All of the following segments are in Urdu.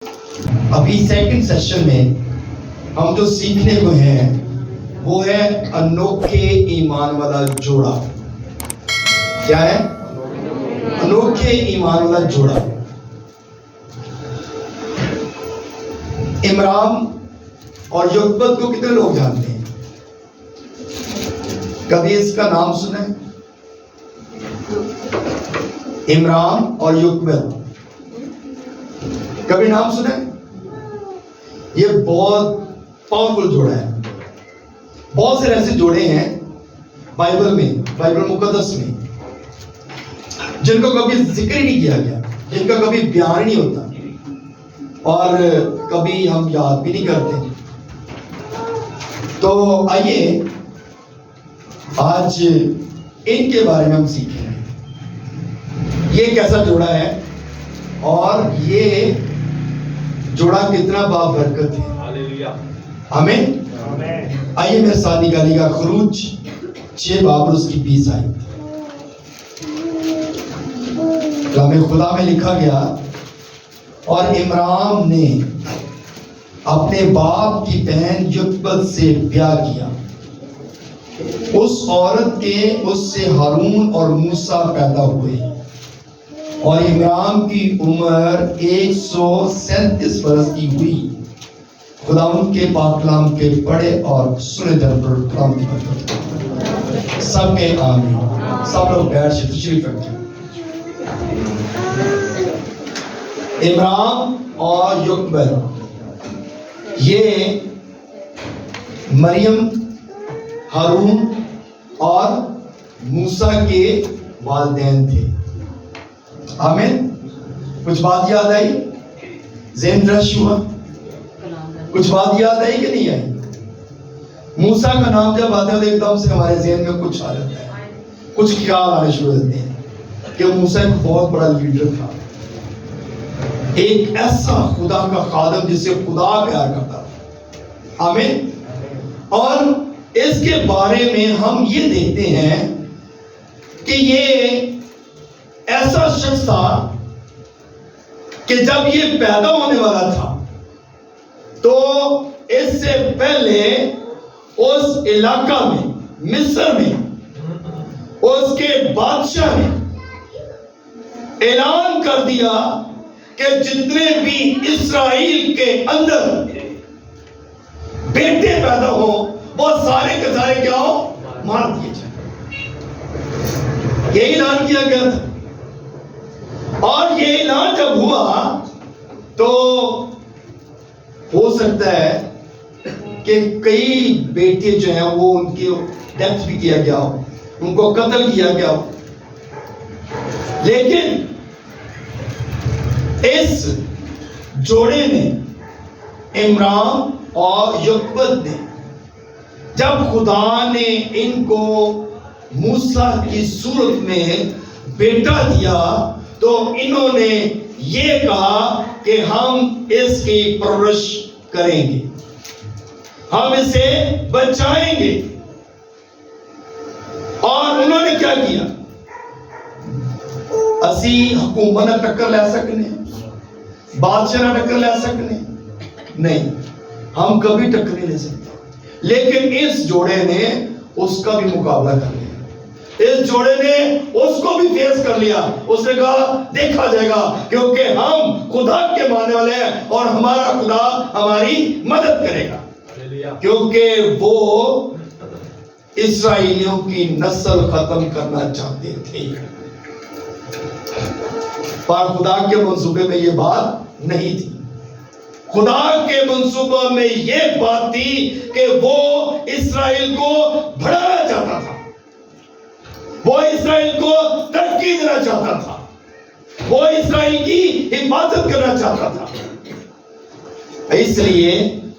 ابھی سیکنڈ سیشن میں ہم جو سیکھنے کو ہیں وہ ہے انوکھے ایمان والا جوڑا. کیا ہے؟ انوکھے ایمان والا جوڑا. عمران اور یوکبد کو کتنے لوگ جانتے ہیں؟ کبھی اس کا نام سنا ہے؟ عمران اور یوکبد کبھی نام سنا ہے؟ یہ بہت پاورفل جوڑا ہے. بہت سے ایسے جوڑے ہیں بائبل میں، بائبل مقدس میں، جن کو کبھی ذکر ہی نہیں کیا گیا، جن کا کبھی بیان نہیں ہوتا اور کبھی ہم یاد بھی نہیں کرتے. تو آئیے آج ان کے بارے میں ہم سیکھیں گے. یہ کیسا جوڑا ہے اور یہ جوڑا کتنا بابرکت ہے. آمین. آئیے میرے ساتھ نکالیے گا خروج 6 باب اور اس کی 20 آیت. کلام خدا میں لکھا گیا، اور عمران نے اپنے باپ کی بہن یوکبد سے بیاہ کیا. اس عورت کے اس سے ہارون اور موسیٰ پیدا ہوئے، اور عمران کی عمر 137 برس کی ہوئی. خداوند کے پاک کلام کے پڑھے اور سنے جان پر کلام کی برکت. سب کے آمین. سب لوگ بیٹھ سے تشریف رکھیں. عمران اور یوکبد یہ مریم، ہارون اور موسیٰ کے والدین تھے. آمین. کچھ بات یاد آئی؟ ذہن رش ہوا؟ کچھ بات یاد آئی کہ نہیں آئی؟ موسیٰ کا نام جب آتا ہے تو ایک دم سے ہمارے ذہن میں کچھ آ جاتا ہے، کچھ خیال آنے شروع ہوتے ہیں کہ موسیٰ ایک بہت بڑا لیڈر تھا، ایک ایسا خدا کا خادم جسے خدا پیار کرتا تھا. آمین. اور اس کے بارے میں ہم یہ دیکھتے ہیں کہ یہ ایسا شخص تھا کہ جب یہ پیدا ہونے والا تھا تو اس سے پہلے اس علاقہ میں، مصر میں، اس کے بادشاہ نے اعلان کر دیا کہ جتنے بھی اسرائیل کے اندر بیٹے پیدا ہو وہ سارے کے سارے کیا ہو؟ مار دیے جائیں. یہ اعلان کیا گیا تھا. اور یہ اعلان جب ہوا تو ہو سکتا ہے کہ کئی بیٹے جو ہیں وہ ان کی ڈیتھ بھی کیا گیا ہو، ان کو قتل کیا گیا ہو. لیکن اس جوڑے نے، عمران اور یوکبد نے، جب خدا نے ان کو موسیٰ کی صورت میں بیٹا دیا تو انہوں نے یہ کہا کہ ہم اس کی پرورش کریں گے، ہم اسے بچائیں گے. اور انہوں نے کیا کیا؟ اسی حکومت نہ ٹکر لے سکنے، بادشاہ نہ ٹکر لے سکنے نہیں، ہم کبھی ٹکر نہیں لے سکتے. لیکن اس جوڑے نے اس کا بھی مقابلہ کر لیا. اس جوڑے نے اس کو بھی فیس کر لیا. اس نے کہا دیکھا جائے گا، کیونکہ ہم خدا کے ماننے والے ہیں اور ہمارا خدا ہماری مدد کرے گا، کیونکہ وہ اسرائیلیوں کی نسل ختم کرنا چاہتے تھے. پر خدا کے منصوبے میں یہ بات نہیں تھی. خدا کے منصوبہ میں یہ بات تھی کہ وہ اسرائیل کو بڑھانا چاہتا تھا، وہ اسرائیل کو ترقی دینا چاہتا تھا، وہ اسرائیل کی حفاظت کرنا چاہتا تھا. اس لیے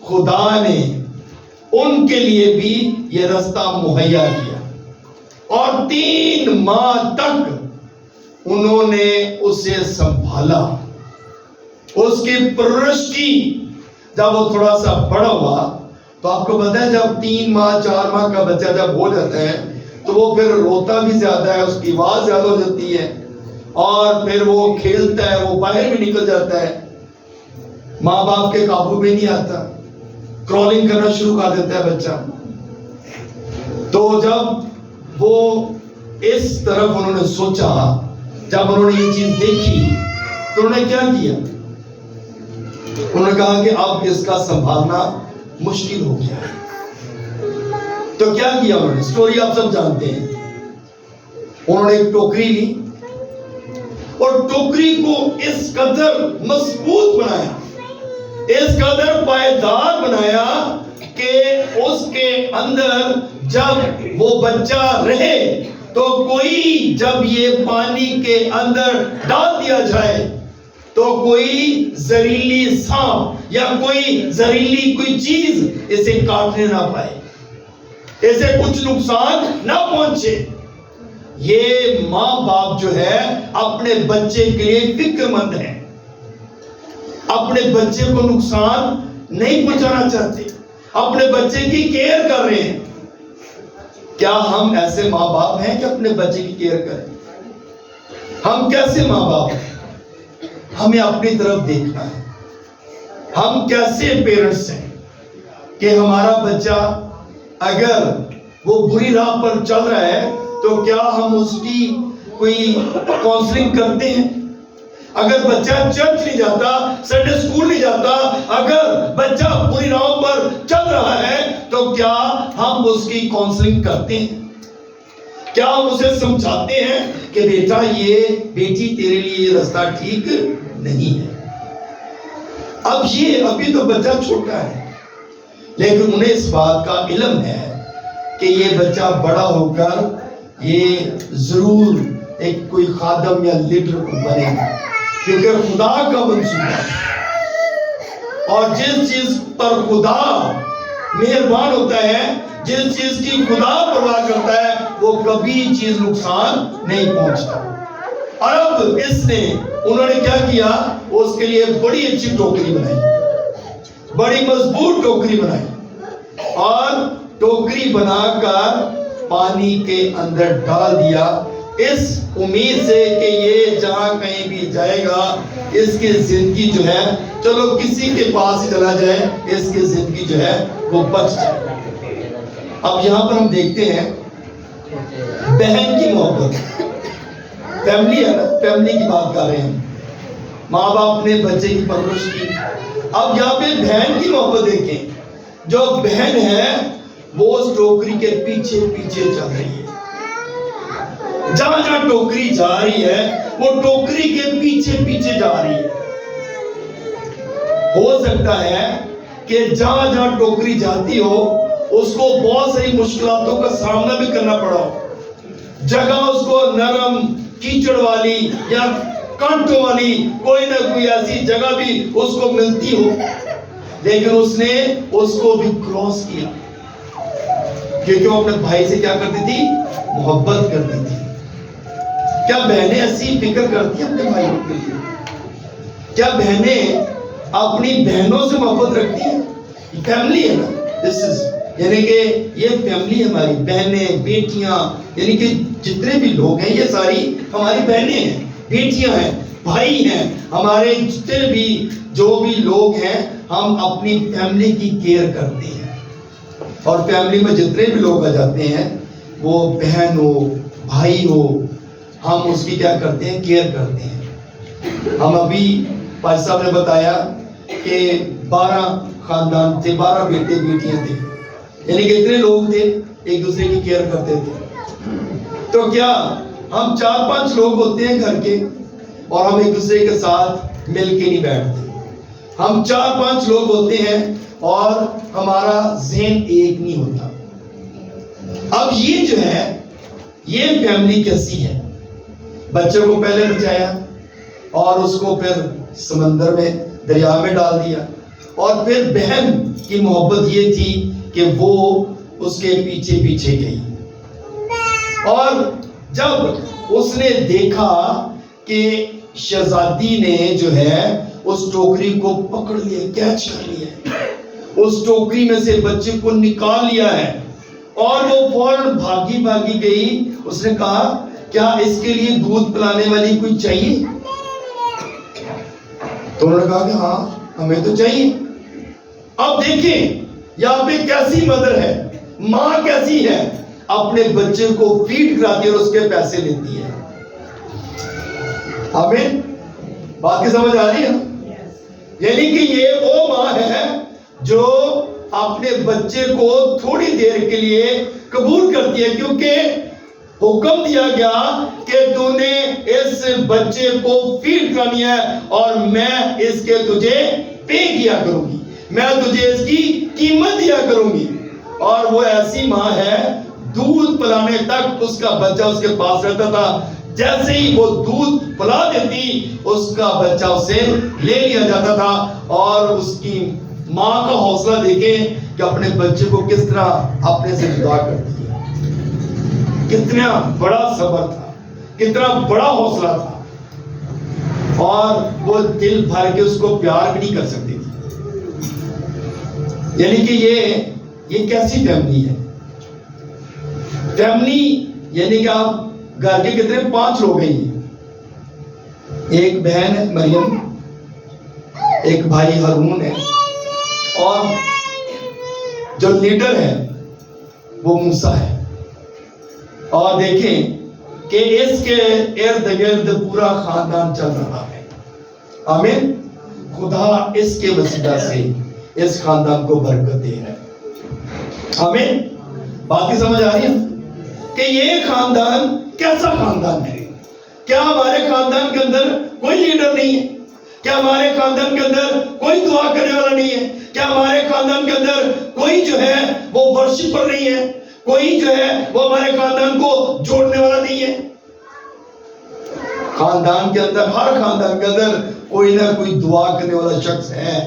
خدا نے ان کے لیے بھی یہ رستہ مہیا کیا، اور 3 ماہ تک انہوں نے اسے سنبھالا، اس کی پرورش کی. جب وہ تھوڑا سا بڑا ہوا تو آپ کو پتا ہے جب 3 ماہ 4 ماہ کا بچہ جب ہو جاتا ہے تو وہ پھر روتا بھی زیادہ ہے، اس کی آواز زیادہ ہو جاتی ہے، اور پھر وہ کھیلتا ہے، وہ باہر بھی نکل جاتا ہے. ماں باپ کے قابو میں نہیں آتا، کرالنگ کرنا شروع کر دیتا ہے بچہ. تو جب وہ اس طرف انہوں نے سوچا، جب انہوں نے یہ چیز دیکھی تو انہوں نے کیا کیا؟ انہوں نے کہا کہ اب اس کا سنبھالنا مشکل ہو گیا ہے. تو کیا کیا انہوں نے؟ سٹوری آپ سب جانتے ہیں. انہوں نے ایک ٹوکری لی اور ٹوکری کو اس قدر مضبوط بنایا، اس قدر پائیدار بنایا کہ اس کے اندر جب وہ بچہ رہے تو کوئی جب یہ پانی کے اندر ڈال دیا جائے تو کوئی زہریلی سانپ یا کوئی زہریلی کوئی چیز اسے کاٹنے نہ پائے، اسے کچھ نقصان نہ پہنچے. یہ ماں باپ جو ہے اپنے بچے کے لیے فکر مند ہے، اپنے بچے کو نقصان نہیں پہنچانا چاہتے، اپنے بچے کی کیئر کر رہے ہیں. کیا ہم ایسے ماں باپ ہیں کہ اپنے بچے کی کیئر کریں؟ ہم کیسے ماں باپ ہیں؟ ہمیں اپنی طرف دیکھنا ہے. ہم کیسے پیرنٹس ہیں کہ ہمارا بچہ اگر وہ بری راہ پر چل رہا ہے تو کیا ہم اس کی کوئی کاؤنسلنگ کرتے ہیں؟ اگر بچہ چرچ نہیں جاتا، سنڈے اسکول نہیں جاتا، اگر بچہ بری راہ پر چل رہا ہے تو کیا ہم اس کی کاؤنسلنگ کرتے ہیں؟ کیا ہم اسے سمجھاتے ہیں کہ بیٹا یہ بیٹی تیرے لیے یہ رستہ ٹھیک نہیں ہے؟ اب یہ ابھی تو بچہ چھوٹا ہے، لیکن انہیں اس بات کا علم ہے کہ یہ بچہ بڑا ہو کر یہ ضرور ایک کوئی خادم یا لیڈر بنے گا، کیونکہ خدا کا منصوبہ ہے. اور جس چیز پر خدا مہربان ہوتا ہے، جس چیز کی خدا پرواہ کرتا ہے، وہ کبھی چیز نقصان نہیں پہنچتا. اور اب انہوں نے کیا کیا؟ اس کے لیے بڑی اچھی ٹوکری بنائی، بڑی مضبوط ٹوکری بنائی اور ٹوکری بنا کر پانی کے اندر ڈال دیا، اس امید سے کہ یہ جہاں کہیں بھی جائے گا اس کی زندگی جو ہے چلو کسی کے پاس ہی چلا جائے، اس کی زندگی جو ہے وہ بچ جائے. اب یہاں پر ہم دیکھتے ہیں بہن کی محبت. فیملی ہے نا، فیملی کی بات کر رہے ہیں. ماں باپ نے بچے کی پرورش کی. اب یہاں پہ بہن کی محبت دیکھیں. جو بہن ہے وہ اس ٹوکری کے پیچھے پیچھے چل رہی ہے. جہاں جہاں ٹوکری جا رہی ہے وہ ٹوکری کے پیچھے پیچھے جا رہی ہے. ہو سکتا ہے کہ جہاں جہاں ٹوکری جاتی ہو اس کو بہت ساری مشکلاتوں کا سامنا بھی کرنا پڑا ہو. جگہ اس کو نرم کیچڑ والی یا کانٹوں والی کوئی نہ کوئی ایسی جگہ بھی اس کو ملتی ہو، لیکن اس نے اس کو بھی کراس کیا کیونکہ وہ اپنے بھائی سے کیا کرتی تھی؟ محبت کرتی تھی. کیا بہنیں ایسی فکر کرتی ہیں اپنے بھائیوں کے لیے؟ کیا بہنیں اپنی بہنوں سے محبت رکھتی ہیں؟ فیملی ہے نا، یعنی کہ یہ فیملی ہماری بہنیں بیٹیاں، یعنی کہ جتنے بھی لوگ ہیں یہ ساری ہماری بہنیں ہیں، بیٹیاں ہیں، بھائی ہیں. ہمارے جتنے بھی جو بھی لوگ ہیں ہم اپنی فیملی کی کیئر کرتے ہیں. اور فیملی میں جتنے بھی لوگ آ جاتے ہیں وہ بہن ہو بھائی ہو، ہم اس کی کیا کرتے ہیں؟ کیئر کرتے ہیں. ہم ابھی پاش صاحب نے بتایا کہ 12 خاندان تھے، 12 بیٹے بیٹیاں تھے، یعنی کہ اتنے لوگ تھے ایک دوسرے کی کیئر کرتے تھے. تو کیا ہم 4-5 لوگ ہوتے ہیں گھر کے اور ہم ایک دوسرے کے ساتھ مل کے نہیں بیٹھتے. ہم 4-5 لوگ ہوتے ہیں اور ہمارا ذہن ایک نہیں ہوتا. اب یہ جو ہے یہ فیملی کیسی ہے؟ بچے کو پہلے بچایا اور اس کو پھر سمندر میں دریا میں ڈال دیا، اور پھر بہن کی محبت یہ تھی کہ وہ اس کے پیچھے پیچھے گئی. اور جب اس نے دیکھا کہ شہزادی نے جو ہے اس ٹوکری کو پکڑ لیا، کیچ کر لیا، اس ٹوکری میں سے بچے کو نکال لیا ہے اور وہ فوراً بھاگی بھاگی گئی. اس نے کہا کیا اس کے لیے دودھ پلانے والی کوئی چاہیے؟ تو انہوں نے کہا کہ ہاں ہمیں تو چاہیے. اب دیکھیں یہاں پہ کیسی مدر ہے, ماں کیسی ہے, اپنے بچے کو فیڈ کراتی ہے اور اس کے پیسے لیتی ہے. آمین. بات کی سمجھ آ رہی ہے؟ یعنی کہ یہ وہ ماں ہے جو اپنے بچے کو تھوڑی دیر کے لیے قبول کرتی ہے, کیونکہ حکم دیا گیا کہ تو نے اس بچے کو فیڈ کرنی ہے اور میں اس کے تجھے پے کیا کروں گی, میں تجھے اس کی قیمت دیا کروں گی. اور وہ ایسی ماں ہے دودھ پلانے تک اس کا بچہ اس کے پاس رہتا تھا. جیسے ہی وہ دودھ پلا دیتی اس کا بچہ اسے لے لیا جاتا تھا. اور اس کی ماں کا حوصلہ دیکھیں کہ اپنے بچے کو کس طرح اپنے سے جدا کرتی ہے. کتنا بڑا صبر تھا, کتنا بڑا حوصلہ تھا, اور وہ دل بھر کے اس کو پیار بھی نہیں کر سکتی تھی. یعنی کہ یہ کیسی فیملی ہے. فیملی یعنی کہ آپ گھر کے کتنے 5 لوگ ہیں. ایک بہن ہے مریم, ایک بھائی ہارون ہے, اور جو لیڈر ہے وہ موسیٰ ہے. اور دیکھیں کہ اس کے ارد گرد پورا خاندان چل رہا ہے. آمین. خدا اس کے وسیلہ سے اس خاندان کو برکت دے رہا ہے. آمین. بات کی سمجھ آ رہی ہے کہ یہ خاندان کیسا خاندان ہے. کیا ہمارے خاندان کے اندر کوئی لیڈر نہیں ہے؟ کیا ہمارے خاندان کے اندر کوئی دعا کرنے والا نہیں ہے؟ کیا ہمارے خاندان کے اندر کوئی جو ہے وہ ورشپر نہیں ہے؟ کوئی جو ہے وہ ہمارے خاندان کو جوڑنے والا نہیں ہے؟ خاندان کے اندر, ہر خاندان کے اندر کوئی نہ کوئی دعا کرنے والا شخص ہے,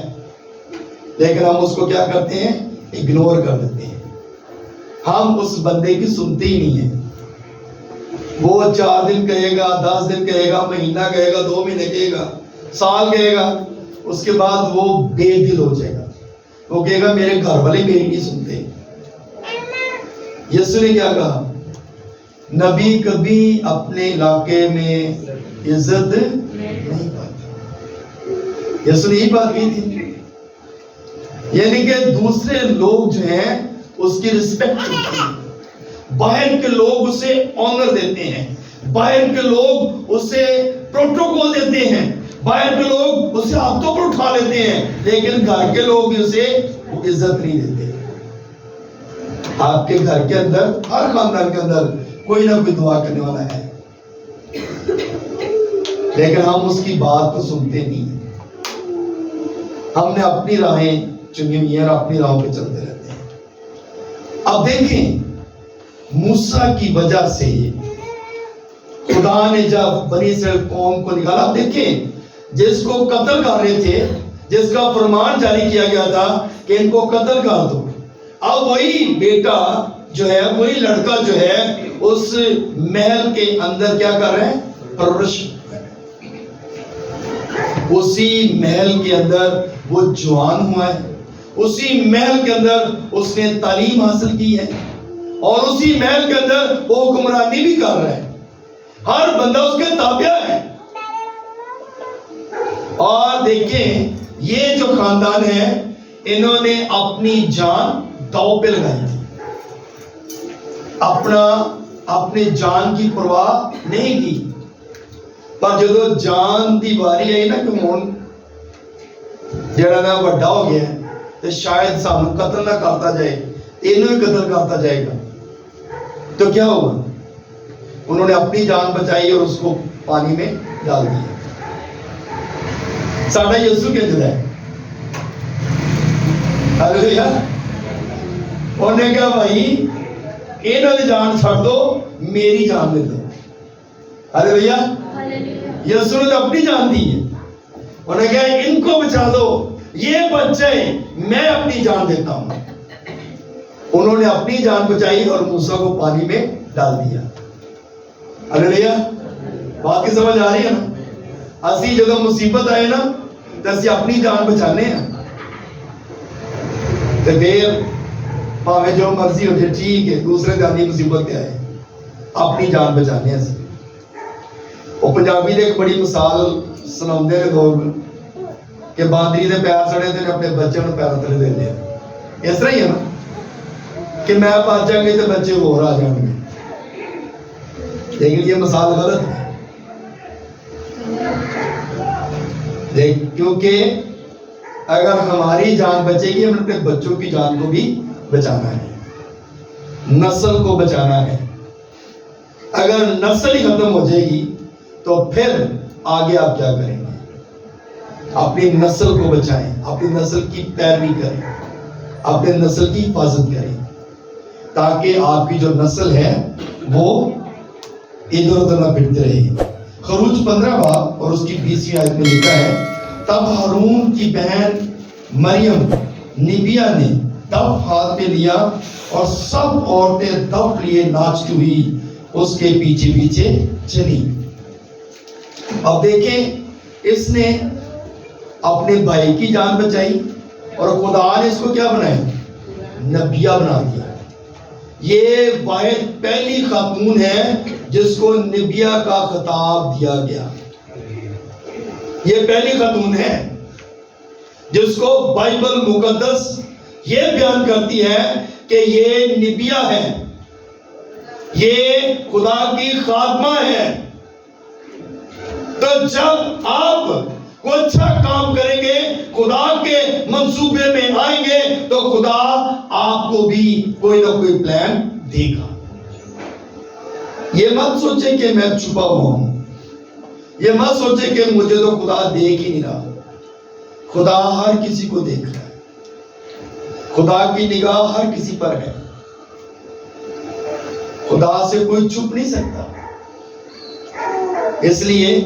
لیکن ہم اس کو کیا کرتے ہیں؟ اگنور کر دیتے ہیں. ہم اس بندے کی سنتے ہی نہیں ہیں. وہ 4 دن کہے گا, 10 دن کہے گا, مہینہ کہے گا, 2 مہینے کہے گا, سال کہے گا, اس کے بعد وہ بے دل ہو جائے گا. وہ کہے گا میرے گھر والے میری نہیں سنتے. یسوع نے کیا کہا؟ نبی کبھی اپنے علاقے میں عزت نہیں پاتا. یسوع نے یہی بات کی تھی. یعنی کہ دوسرے لوگ جو ہیں اس کی رسپیکٹ کرتے ہیں. باہر کے لوگ اسے آنر دیتے ہیں, باہر کے لوگ اسے پروٹوکول دیتے ہیں, باہر کے لوگ اسے ہاتھوں پر اٹھا لیتے ہیں, لیکن گھر کے لوگ بھی اسے عزت نہیں دیتے. آپ کے گھر کے اندر, ہر خاندان کے اندر کوئی نہ کوئی دعا کرنے والا ہے, لیکن ہم اس کی بات کو سنتے نہیں ہیں. ہم نے اپنی راہیں چنی ہوئی ہیں اور اپنی راہوں پہ چلتے رہتے ہیں. اب دیکھیں موسیٰ کی وجہ سے خدا نے جب بنی اسرائیل قوم کو نکالا, دیکھیں جس کو قتل کر رہے تھے, جس کا فرمان جاری کیا گیا تھا کہ ان کو قتل کر دو, اب وہی بیٹا جو ہے, وہی لڑکا جو ہے اس محل کے اندر کیا کر رہے ہیں؟ پرورش. اسی محل کے اندر وہ جوان ہوا ہے, اسی محل کے اندر اس نے تعلیم حاصل کی ہے, اور اسی محل کے اندر وہ حکمرانی بھی کر رہا ہے. ہر بندہ اس کے تابع ہے. اور دیکھیں یہ جو خاندان ہے انہوں نے اپنی جان داؤ پہ لگائی تھی. اپنے جان کی پرواہ نہیں کی. پر جدو جان دی باری آئی نا کہ ہن جڑا نا بڑا ہو گیا ہے تو شاید سانو قتل نہ کرتا جائے, انہوں ہی قتل کرتا جائے گا, تو کیا ہوگا؟ انہوں نے اپنی جان بچائی اور اس کو پانی میں ڈال دیا. ساڈا یسوع کنج ہے. ہاللیلویہ. انہوں نے کہا بھائی انہوں نے جان چھوڑ دو, میری جان لے دو. ہاللیلویہ. یسوع نے اپنی جان دی ہے. انہوں نے کہا ان کو بچا دو, یہ بچ جائے, میں اپنی جان دیتا ہوں. انہوں نے اپنی جان بچائی اور موسیٰ کو پانی میں ڈال دیا. ہاللیلویہ. بات کی سمجھ آ رہی ہے نا؟ اسی جگہ مصیبت آئے نا تو اسی اپنی جان بچانے ہیں. تو پھر پاوے جو مرضی ہو جائے ٹھیک ہے, دوسرے جانی مصیبت پہ آئے, اپنی جان بچانے ہیں. وہ پنجابی نے ایک بڑی مثال سناؤندے نے لوگ کہ باندری دے پیر سڑے تے اپنے بچے نوں پیروں تلے دے دیا. اس طرح ہی ہے نا کہ میں بچ جاؤں گی تو بچے اور آ جائیں گے. لیکن یہ مثال غلط ہے. کیونکہ اگر ہماری جان بچے گی ہم اپنے بچوں کی جان کو بھی بچانا ہے, نسل کو بچانا ہے. اگر نسل ہی ختم ہو جائے گی تو پھر آگے آپ کیا کریں گے؟ اپنی نسل کو بچائیں, اپنی نسل کی پیروی کریں, اپنے نسل کی حفاظت کریں, تاکہ آپ کی جو نسل ہے وہ ادھر ادھر نہ پھرتے رہے. خروج 15 باب اور اس کی 20ویں آیت میں لکھا ہے, تب ہارون کی بہن مریم نبیہ نے دف ہاتھ میں لیا اور سب عورتیں دف لیے ناچتی ہوئی اس کے پیچھے پیچھے چلی. اب دیکھیں اس نے اپنے بھائی کی جان بچائی اور خدا نے اس کو کیا بنایا؟ نبیہ بنا دیا. یہ واحد پہلی خاتون ہے جس کو نبیہ کا خطاب دیا گیا. یہ پہلی خاتون ہے جس کو بائبل مقدس یہ بیان کرتی ہے کہ یہ نبیہ ہے, یہ خدا کی خادمہ ہے. تو جب آپ کوئی اچھا کام کریں گے, خدا کے منصوبے میں آئیں گے, تو خدا آپ کو بھی کوئی نہ کوئی پلان دے گا. یہ مت سوچیں کہ میں چھپا ہوا ہوں, یہ مت سوچیں کہ مجھے تو خدا دیکھ ہی نہیں رہا. خدا ہر کسی کو دیکھ رہا ہے, خدا کی نگاہ ہر کسی پر ہے. خدا سے کوئی چھپ نہیں سکتا. اس لیے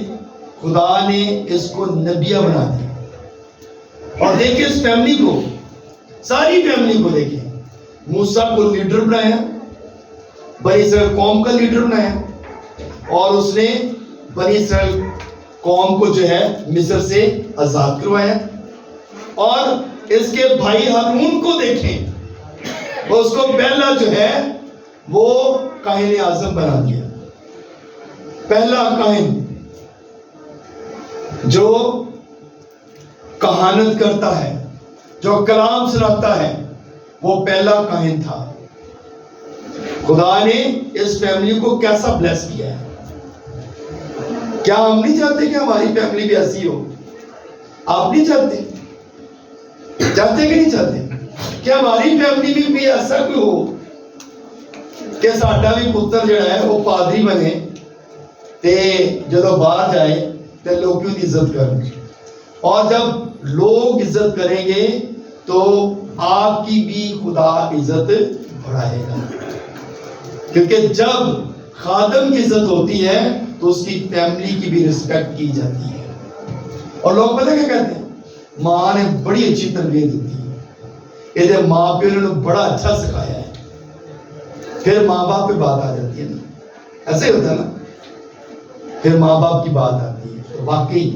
خدا نے اس کو نبیہ بنا دیا. اور دیکھیں اس فیملی کو, ساری فیملی کو دیکھیں. موسیٰ کو لیڈر بنایا, بنی اسرائیل قوم کا لیڈر بنایا, اور اس نے بنی اسرائیل قوم کو جو ہے مصر سے آزاد کروایا. اور اس کے بھائی ہارون کو دیکھیں, اس کو پہلا جو ہے وہ کاہن اعظم بنا دیا. پہلا کاہن جو کہانت کرتا ہے, جو کلام سناتا ہے, وہ پہلا کاہن تھا. خدا نے اس فیملی کو کیسا بلیس کیا ہے. کیا ہم نہیں چاہتے کہ ہماری فیملی بھی ایسی ہو؟ آپ نہیں چاہتے؟ چاہتے کہ نہیں چاہتے کہ ہماری فیملی میں بھی ایسا کوئی ہو کہ ساڈا بھی پتر جڑا ہے وہ پادری بنے تے جدو باہر جائے تے لوگ کی عزت کریں, اور جب لوگ عزت کریں گے تو آپ کی بھی خدا عزت بڑھائے گا. کیونکہ جب خادم کی عزت ہوتی ہے تو اس کی فیملی کی بھی رسپیکٹ کی جاتی ہے. اور لوگ پتہ کیا کہتے ہیں؟ ماں نے بڑی اچھی تربیت دی ہے, یہ ماں پیو نے بڑا اچھا سکھایا ہے. پھر ماں باپ پہ بات آ جاتی ہے نا, ایسے ہوتا ہے نا, پھر ماں باپ کی بات آتی ہے. تو واقعی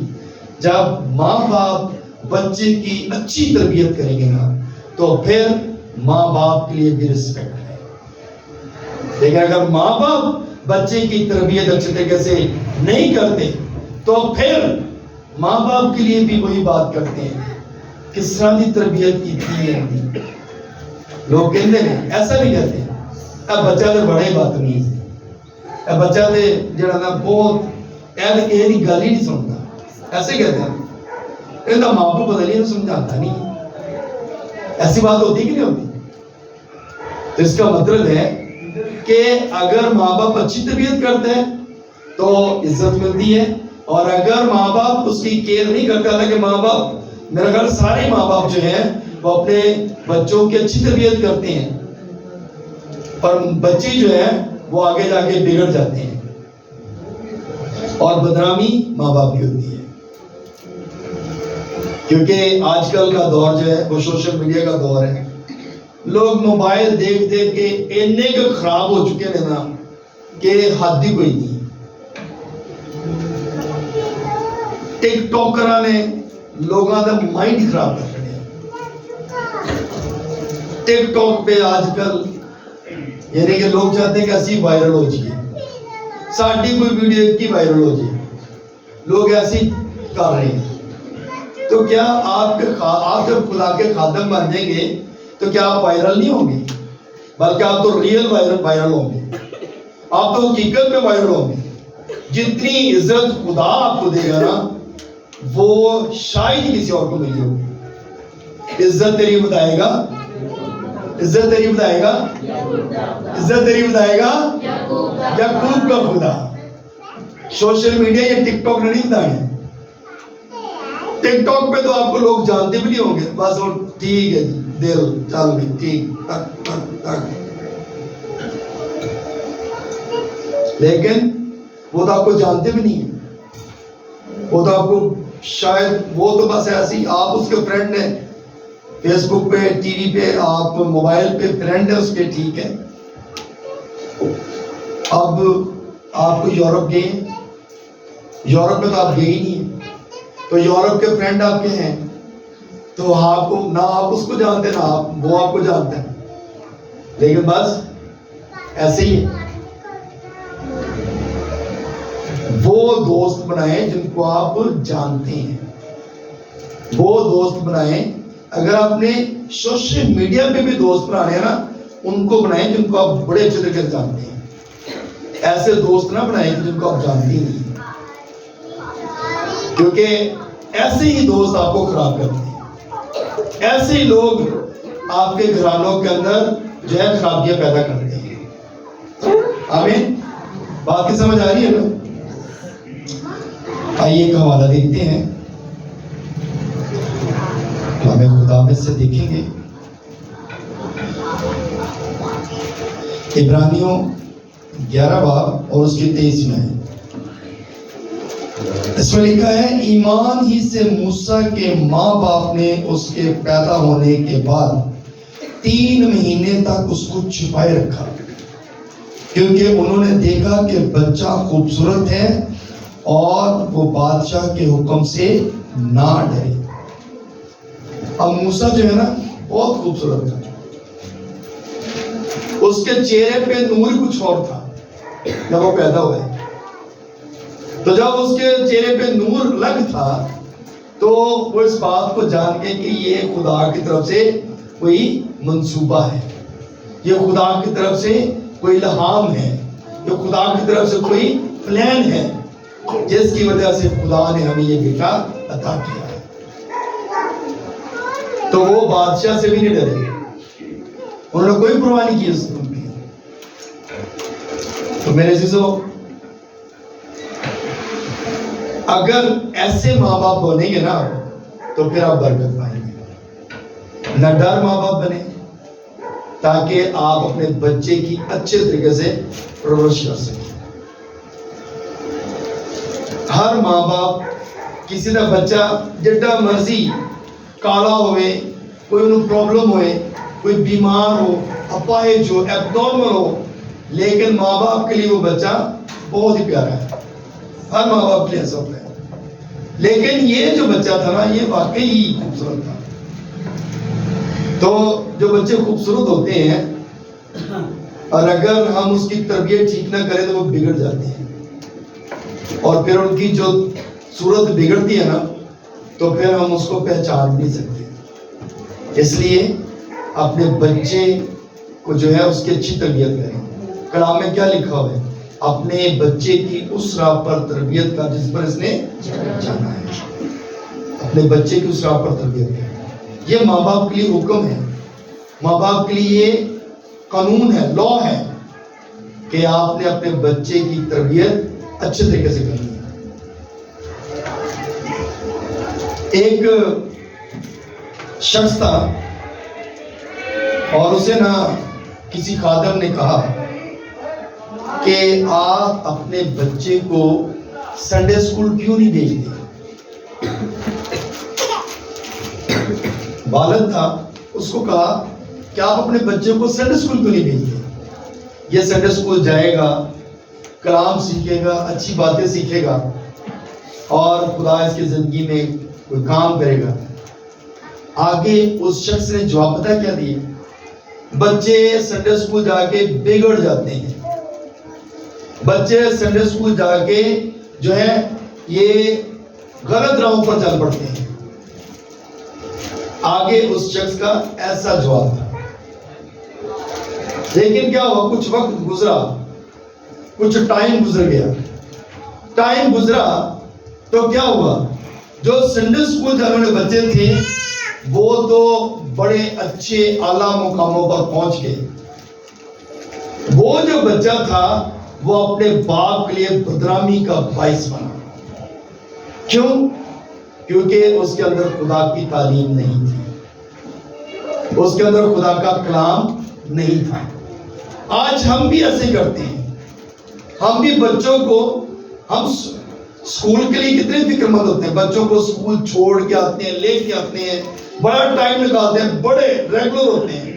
جب ماں باپ بچے کی اچھی تربیت کریں گے نا تو پھر ماں باپ کے لیے بھی رسپیکٹ ہے. لیکن اگر ماں باپ بچے کی تربیت اچھے طریقے سے نہیں کرتے تو پھر ماں باپ کے لیے بھی وہی بات کرتے ہیں, کس طرح کی تربیت کی تھی. لوگ کہتے ہیں ایسا نہیں کہتے, اب بچہ تو بڑے بدتمیز ہے, اب بچہ تو جڑا نا بہت یہ گل ہی نہیں سنتا, ایسے کہتے ہیں. یہ ماں باپ بدل ہی سمجھاتا نہیں. ایسی بات ہوتی کہ نہیں ہوتی؟ تو اس کا مطلب ہے کہ اگر ماں باپ اچھی تربیت کرتے ہیں تو عزت ملتی ہے, اور اگر ماں باپ اس کی کیئر نہیں کرتے, حالانکہ ماں باپ میرا خیال سارے ماں باپ جو ہیں وہ اپنے بچوں کی اچھی تربیت کرتے ہیں, اور بچے جو ہیں وہ آگے جا کے بگڑ جاتے ہیں, اور بدنامی ماں باپ کی ہوتی ہے. کیونکہ آج کل کا دور جو ہے وہ سوشل میڈیا کا دور ہے. لوگ موبائل دیکھ دیکھ کے اتنے کے خراب ہو چکے ہیں نا کہ حد ہی کوئی نہیں. ٹک ٹاکرا نے لوگوں کا مائنڈ خراب کر دیا. ٹک ٹاک پہ آج کل یعنی کہ لوگ چاہتے ہیں کہ ایسی وائرل ہو جائے, ساڑھی کوئی ویڈیو کی وائرل ہو جائے, لوگ ایسی کر رہے ہیں. تو کیا آپ جب خدا کے خادم بن جائیں گے تو کیا آپ وائرل نہیں ہوں گے؟ بلکہ آپ تو ریئل وائرل ہوں گے، آپ تو حقیقت میں وائرل ہوں گے۔ جتنی عزت خدا آپ کو دے گا نا وہ شاید ہی کسی اور کو ملی ہوگی۔ عزت تیری بتائے گا، عزت تیری بتائے گا، عزت تیری بتائے گا یعقوب کا خدا۔ سوشل میڈیا یا ٹک ٹاک نے نہیں بتائے، ٹک ٹاک پہ تو آپ کو لوگ جانتے بھی نہیں ہوں گے، بس وہ ٹھیک ہے جی دل چل بھی ٹھیک ٹک ٹک ٹک، لیکن وہ تو آپ کو جانتے بھی نہیں ہیں، وہ تو آپ کو شاید وہ تو بس ایسی آپ اس کے فرینڈ ہیں، فیس بک پہ ٹی وی پہ آپ موبائل پہ فرینڈ ہیں اس کے، ٹھیک ہے۔ اب آپ کو یورپ گئے، یورپ میں تو آپ گئے ہی نہیں ہیں، تو یورپ کے فرینڈ آپ کے ہیں تو آپ کو نہ آپ اس کو جانتے نہ آپ وہ آپ کو جانتے ہیں، لیکن بس ایسے ہی ہے۔ وہ دوست بنائیں جن کو آپ جانتے ہیں، وہ دوست بنائیں۔ اگر آپ نے سوشل میڈیا پہ بھی دوست بنانے ہیں نا ان کو بنائیں جن کو آپ بڑے اچھے طریقے سے جانتے ہیں، ایسے دوست نہ بنائیں جن کو آپ جانتے ہی نہیں، کیونکہ ایسے ہی دوست آپ کو خراب کرتے ہیں، ایسے ہی لوگ آپ کے گھرانوں کے اندر جو ہے خرابیاں پیدا کرتے ہیں۔ آمین، بات کی سمجھ آ رہی ہے نا؟ آئیے ایک حوالہ دیکھتے ہیں، ہمیں خدا میں سے دیکھیں گے عبرانیوں 11 باب اور اس کی 23 میں، اس میں لکھا ہے ایمان ہی سے موسیٰ کے ماں باپ نے اس کے پیدا ہونے کے بعد 3 مہینے تک اس کو چھپائے رکھا، کیونکہ انہوں نے دیکھا کہ بچہ خوبصورت ہے اور وہ بادشاہ کے حکم سے نہ ڈرے۔ اب موسیٰ جو ہے نا بہت خوبصورت تھا، اس کے چہرے پہ نور کچھ اور تھا جب وہ پیدا ہوئے، تو جب اس کے چہرے پہ نور لگ تھا تو وہ اس بات کو جان کے کہ یہ خدا کی طرف سے کوئی منصوبہ ہے، یہ خدا کی طرف سے کوئی الہام ہے، یہ خدا کی طرف سے کوئی پلان ہے جس کی وجہ سے خدا نے ہمیں یہ بیٹا عطا کیا ہے۔ تو وہ بادشاہ سے بھی نہیں ڈرے، انہوں نے کوئی پرواہ نہیں کی اس کی۔ تو میرے عزیزو، اگر ایسے ماں باپ بنیں گے نا تو پھر آپ برکت پائیں گے۔ نہ ڈر ماں باپ بنے تاکہ آپ اپنے بچے کی اچھے طریقے سے پرورش کر سکیں۔ ہر ماں باپ کسی کا بچہ جڈا مرضی کالا ہوئے، کوئی انہوں پرابلم ہوئے، کوئی بیمار ہو، اپاہج ہو، ایب نارمل ہو، لیکن ماں باپ کے لیے وہ بچہ بہت ہی پیارا ہے، ہر ماں باپ کے لیے ایسا ہوتا ہے۔ لیکن یہ جو بچہ تھا نا یہ واقعی ہی خوبصورت تھا۔ تو جو بچے خوبصورت ہوتے ہیں اور اگر ہم اس کی تربیت ٹھیک نہ کریں تو وہ بگڑ جاتے ہیں، اور پھر ان کی جو صورت بگڑتی ہے نا تو پھر ہم اس کو پہچان نہیں سکتے۔ اس لیے اپنے بچے کو جو ہے اس کی اچھی تربیت کریں۔ کلام میں کیا لکھا ہوا ہے؟ اپنے بچے کی اس راہ پر تربیت کا جس پر اس نے جانا ہے، اپنے بچے کی اس راہ پر تربیت کریں۔ یہ ماں باپ کے لیے حکم ہے، ماں باپ کے لیے یہ قانون ہے، لا ہے کہ آپ نے اپنے بچے کی تربیت اچھے طریقے سے کرنی ہے۔ ایک شخص تھا اور اسے نا کسی خادم نے کہا کہ آپ اپنے بچے کو سنڈے اسکول کیوں نہیں بھیجتے؟ والد تھا، اس کو کہا کہ آپ اپنے بچے کو سنڈے اسکول کیوں نہیں بھیجتے؟ یہ سنڈے اسکول جائے گا، کلام سیکھے گا، اچھی باتیں سیکھے گا اور خدا اس کی زندگی میں کوئی کام کرے گا۔ آگے اس شخص نے جواب پتہ کیا دیے؟ بچے سنڈے اسکول جا کے بگڑ جاتے ہیں، بچے سنڈے اسکول جا کے جو ہے یہ غلط راہوں پر چل پڑتے ہیں، آگے اس شخص کا ایسا جواب تھا. لیکن کیا ہوا, کچھ وقت گزرا, کچھ ٹائم گزر گیا. ٹائم گزرا تو کیا ہوا, جو سنڈے اسکول جانے والے بچے تھے وہ تو بڑے اچھے اعلیٰ مقاموں پر پہنچ گئے. وہ جو بچہ تھا وہ اپنے باپ کے لیے بدنامی کا باعث بنا. کیوں؟ کیونکہ اس کے اندر خدا کی تعلیم نہیں تھی, اس کے اندر خدا کا کلام نہیں تھا. آج ہم بھی ایسے کرتے ہیں. ہم بھی بچوں کو, ہم اسکول کے لیے کتنے فکر مند ہوتے ہیں. بچوں کو اسکول چھوڑ کے آتے ہیں, لے کے آتے ہیں, بڑا ٹائم لگاتے ہیں, بڑے ریگولر ہوتے ہیں.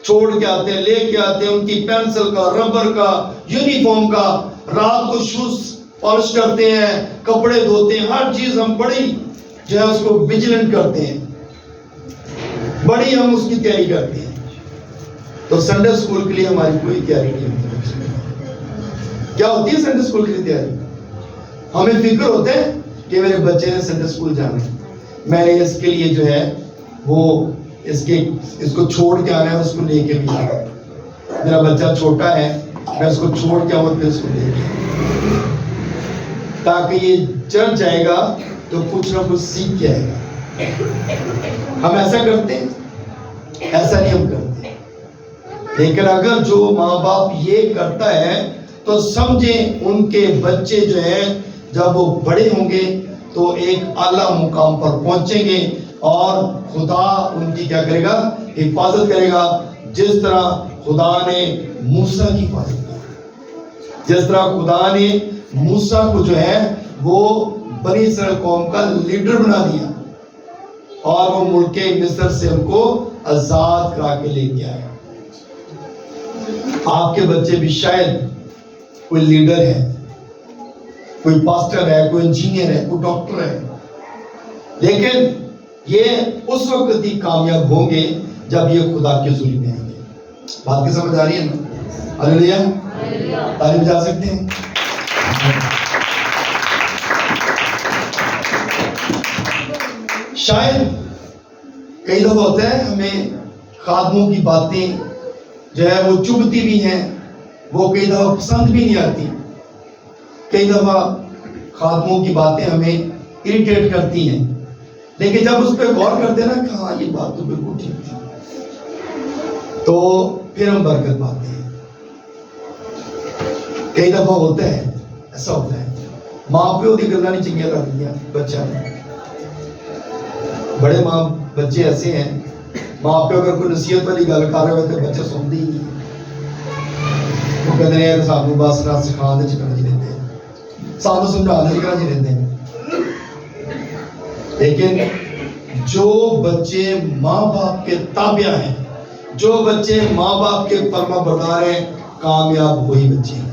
چھوڑ کے آتے ہیں, لے کے آتے ہیں, ان کی پینسل کا, ربر کا, یونیفارم کا, رات کو شوز پالش کرتے ہیں, کپڑے دھوتے ہیں, ہر چیز ہم بڑی جو ہے اس کو ویجیلنٹ کرتے ہیں, بڑی ہم اس کی تیاری کرتے ہیں. تو سنڈے اسکول کے لیے ہماری کوئی تیاری نہیں ہوتی. کیا ہوتی ہے سنڈے اسکول کے لیے تیاری؟ ہمیں فکر ہوتے ہیں کہ میرے بچے نے سنڈے اسکول جانا ہے, میں نے اس کے لیے جو ہے وہ اس کو چھوڑ کے آنا ہے, اس کو لے کے بھی آنا ہے. میرا بچہ چھوٹا ہے, میں اس کو چھوڑ کے آؤں, پھر اس کو لے کے, تاکہ یہ چڑھ جائے گا تو کچھ نہ کچھ سیکھ کے آئے گا. ہم ایسا کرتے ہیں؟ ایسا نہیں ہم کرتے. لیکن اگر جو ماں باپ یہ کرتا ہے تو سمجھیں ان کے بچے جو ہیں جب وہ بڑے ہوں گے تو ایک اعلیٰ مقام پر پہنچیں گے, اور خدا ان کی کیا کرے گا, حفاظت کرے گا. جس طرح خدا نے موسیٰ کی حفاظت کی, جس طرح خدا نے موسیٰ کو جو ہے وہ بنی اسرائیل قوم کا لیڈر بنا دیا, اور وہ ملک مصر سے ان کو آزاد کرا کے لے کے آیا. آپ کے بچے بھی شاید کوئی لیڈر ہے, کوئی پاسٹر ہے, کوئی انجینئر ہے, کوئی ڈاکٹر ہے, لیکن یہ اس وقت ہی کامیاب ہوں گے جب یہ خدا کے ظلم میں آئیں گے. بات کی سمجھ آ رہی ہے نا؟ ہلیلویا, تعلیم جا سکتے ہیں. شاید کئی دفعہ ہوتا ہے ہمیں خادموں کی باتیں جو ہے وہ چبھتی بھی ہیں, وہ کئی دفعہ پسند بھی نہیں آتی. کئی دفعہ خادموں کی باتیں ہمیں اریٹیٹ کرتی ہیں, لیکن جب اس پہ غور کرتے ہیں نا کہ ہاں یہ بات تو بالکل ٹھیک تھی, تو پھر ہم برکت پاتے ہیں. کئی دفعہ ہوتا ہے, ایسا ہوتا ہے, ماں پیو کی گلاں نہیں چنگیاں لگدیاں بچہ نے. بڑے ماں بچے ایسے ہیں, ماں پیو اگر کوئی نصیحت والی گل کر رہے ہوتے ہیں بچے سنتے ہی نہیں. وہ کہتے ہیں یار سانو بس نہ سکھا دے چکر جی رہتے ہیں, سانو سمجھا دے چکر جی رہتے ہیں. لیکن جو بچے ماں باپ کے تابع ہیں, جو بچے ماں باپ کے فرما بردار ہیں, کامیاب وہی بچے ہیں.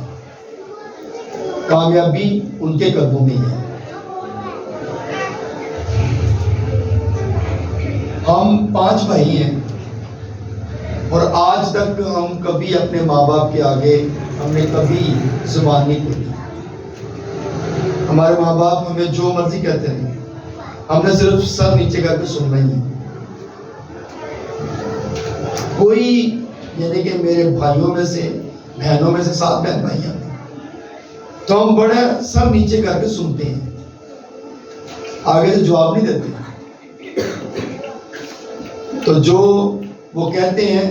کامیابی ان کے قدموں میں ہے. ہم 5 بھائی ہیں, اور آج تک ہم کبھی اپنے ماں باپ کے آگے ہم نے کبھی زبان نہیں کھولی. ہمارے ماں باپ ہمیں جو مرضی کہتے ہیں, ہم نے صرف سر نیچے کر کے سننا ہی ہے. کوئی یعنی کہ میرے بھائیوں میں سے, بہنوں میں سے 7 بہن بھائی ہیں, تو ہم بڑے سر نیچے کر کے سنتے ہیں, آگے سے جواب نہیں دیتے. تو جو وہ کہتے ہیں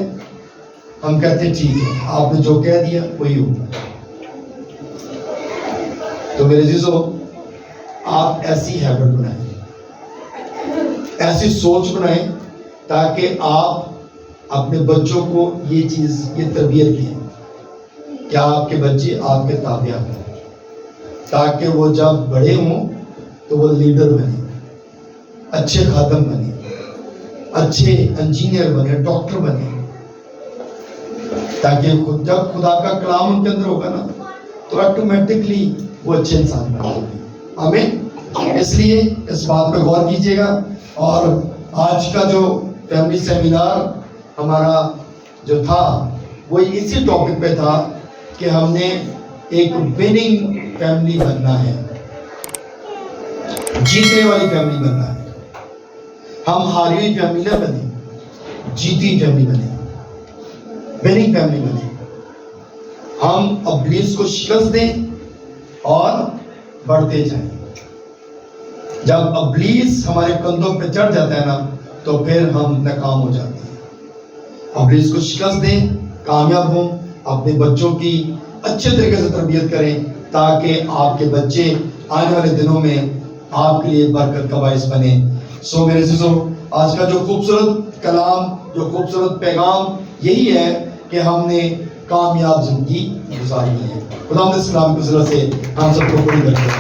ہم کہتے ہیں ٹھیک ہے, آپ نے جو کہہ دیا وہی ہوگا. تو میرے عزیزو, آپ ایسی ہیبٹ بنائیں, ایسی سوچ بنائیں تاکہ آپ اپنے بچوں کو یہ چیز, یہ تربیت دیں کہ آپ کے بچے آپ کے تابع ہوں, تاکہ وہ جب بڑے ہوں تو وہ لیڈر بنے, اچھے خادم بنے, اچھے انجینئر بنے, ڈاکٹر بنے, تاکہ جب خدا کا کلام ان کے اندر ہوگا نا تو آٹومیٹکلی وہ اچھے انسان بن جائیں گے. آمین. اس لیے اس بات پہ غور کیجیے گا. اور آج کا جو فیملی سیمینار ہمارا جو تھا وہ اسی ٹاپک پہ تھا کہ ہم نے ایک وننگ فیملی بننا ہے, جیتنے والی فیملی بننا ہے. ہم ہاری ہوئی فیملی نہ بنے، جیتی فیملی بنے، وننگ فیملی بنے. ہم ابلیس کو شکست دیں اور بڑھتے جائیں. جب ابلیس ہمارے کندھوں پہ چڑھ جاتا ہے نا تو پھر ہم ناکام ہو جاتے ہیں. ابلیس کو شکست دیں، کامیاب ہوں، اپنے بچوں کی اچھے طریقے سے تربیت کریں تاکہ آپ کے بچے آنے والے دنوں میں آپ کے لیے برکت کا باعث بنے. سو میرے عزیزو، آج کا جو خوبصورت کلام، جو خوبصورت پیغام یہی ہے کہ ہم نے کامیاب زندگی گزاری ہے. خدا اس کلام کی ضرورت سے ہم سب کو بڑی برکت.